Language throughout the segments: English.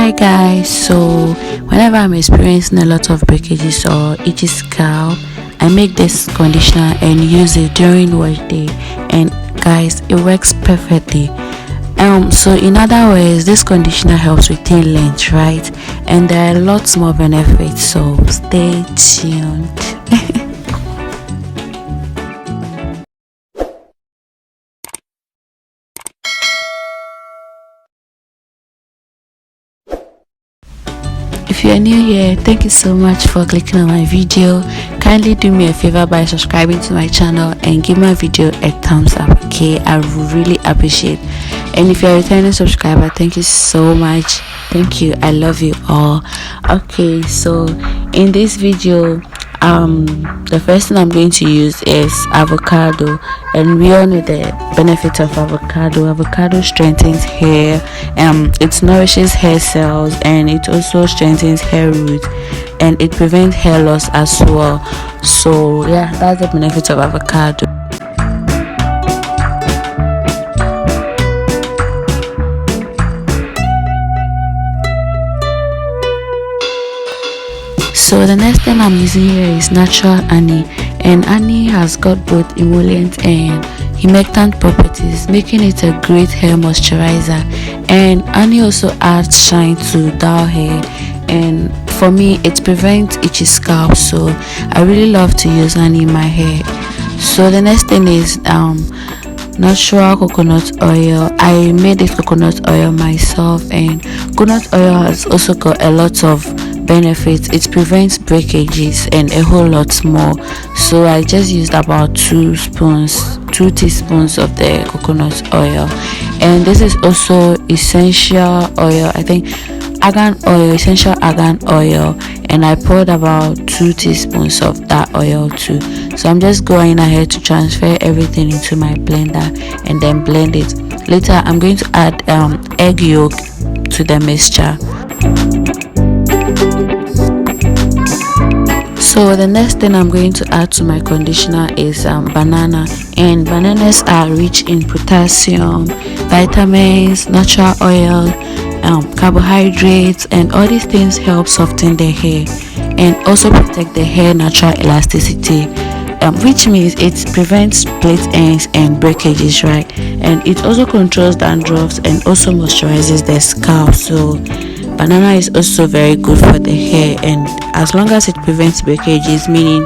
Hi guys, so whenever I'm experiencing a lot of breakages or itchy scalp, I make this conditioner and use it during wash day, and guys, it works perfectly. So in other words, this conditioner helps retain length, right? And there are lots more benefits, so stay tuned. If you are new here, thank you so much for clicking on my video. Kindly do me a favor by subscribing to my channel and give my video a thumbs up, okay? I really appreciate. And if you're a returning subscriber, thank you so much. Thank you, I love you all. Okay, so in this video, the first thing I'm going to use is avocado, and we all know the benefits of avocado. Avocado strengthens hair, it nourishes hair cells, and it also strengthens hair roots, and it prevents hair loss as well. So yeah, that's the benefits of avocado. So the next thing I'm using here is natural honey, and honey has got both emollient and humectant properties, making it a great hair moisturizer. And honey also adds shine to dull hair, and for me it prevents itchy scalp, so I really love to use honey in my hair. So the next thing is natural coconut oil. I made this coconut oil myself, and coconut oil has also got a lot of benefits. It prevents breakages and a whole lot more. So I just used about 2 teaspoons of the coconut oil, and this is also essential oil, I think argan oil, essential argan oil, and I poured about 2 teaspoons of that oil too. So I'm just going ahead to transfer everything into my blender and then blend it. Later I'm going to add egg yolk to the mixture. So the next thing I'm going to add to my conditioner is banana, and bananas are rich in potassium, vitamins, natural oil, carbohydrates, and all these things help soften the hair and also protect the hair natural elasticity, which means it prevents split ends and breakages, right? And it also controls dandruff and also moisturizes the scalp. So banana is also very good for the hair, and as long as it prevents breakages, meaning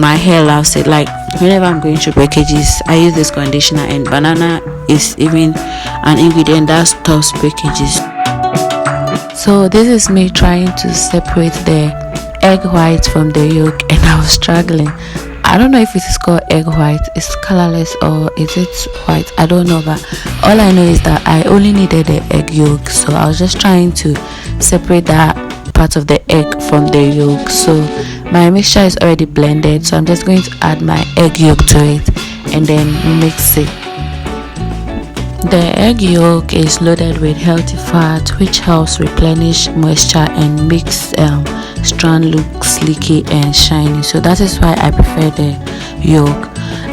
my hair loves it. Like whenever I'm going through breakages, I use this conditioner, and banana is even an ingredient that stops breakages. So this is me trying to separate the egg white from the yolk, and I was struggling. I don't know if it is called egg white, it's colorless, or is it white, I don't know, but all I know is that I only needed the egg yolk, so I was just trying to separate that part of the egg from the yolk. So my mixture is already blended, so I'm just going to add my egg yolk to it and then mix it. The egg yolk is loaded with healthy fat, which helps replenish moisture and makes strand look sleeky and shiny. So that is why I prefer the yolk,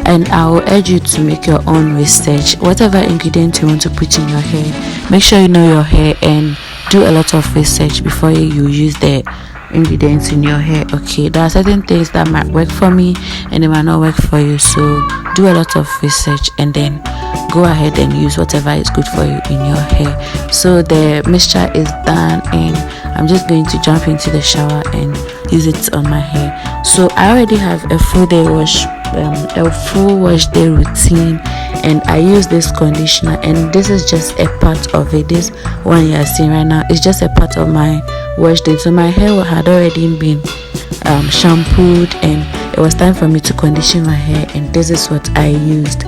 and I will urge you to make your own research. Whatever ingredient you want to put in your hair, make sure you know your hair and do a lot of research before you use the ingredients in your hair. Okay, there are certain things that might work for me and they might not work for you, so do a lot of research and then go ahead and use whatever is good for you in your hair. So the mixture is done, and I'm just going to jump into the shower and use it on my hair. So I already have a full wash day routine, and I use this conditioner, and this is just a part of it. This one you are seeing right now is just a part of my wash day. So my hair had already been shampooed, and it was time for me to condition my hair, and this is what I used.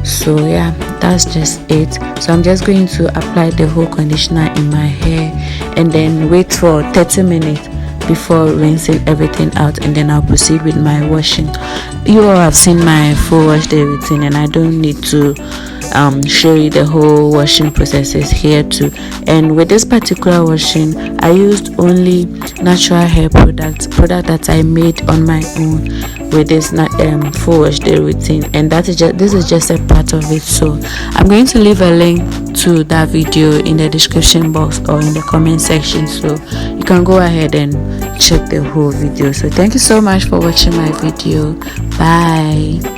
So yeah, that's just it. So I'm just going to apply the whole conditioner in my hair and then wait for 30 minutes before rinsing everything out, and then I'll proceed with my washing. You all have seen my full wash day routine, and I don't need to show you the whole washing processes here too. And with this particular washing, I used only natural hair product that I made on my own with this full wash day routine, and this is just a part of it. So I'm going to leave a link to that video in the description box or in the comment section, so you can go ahead and check the whole video. So thank you so much for watching my video. Bye.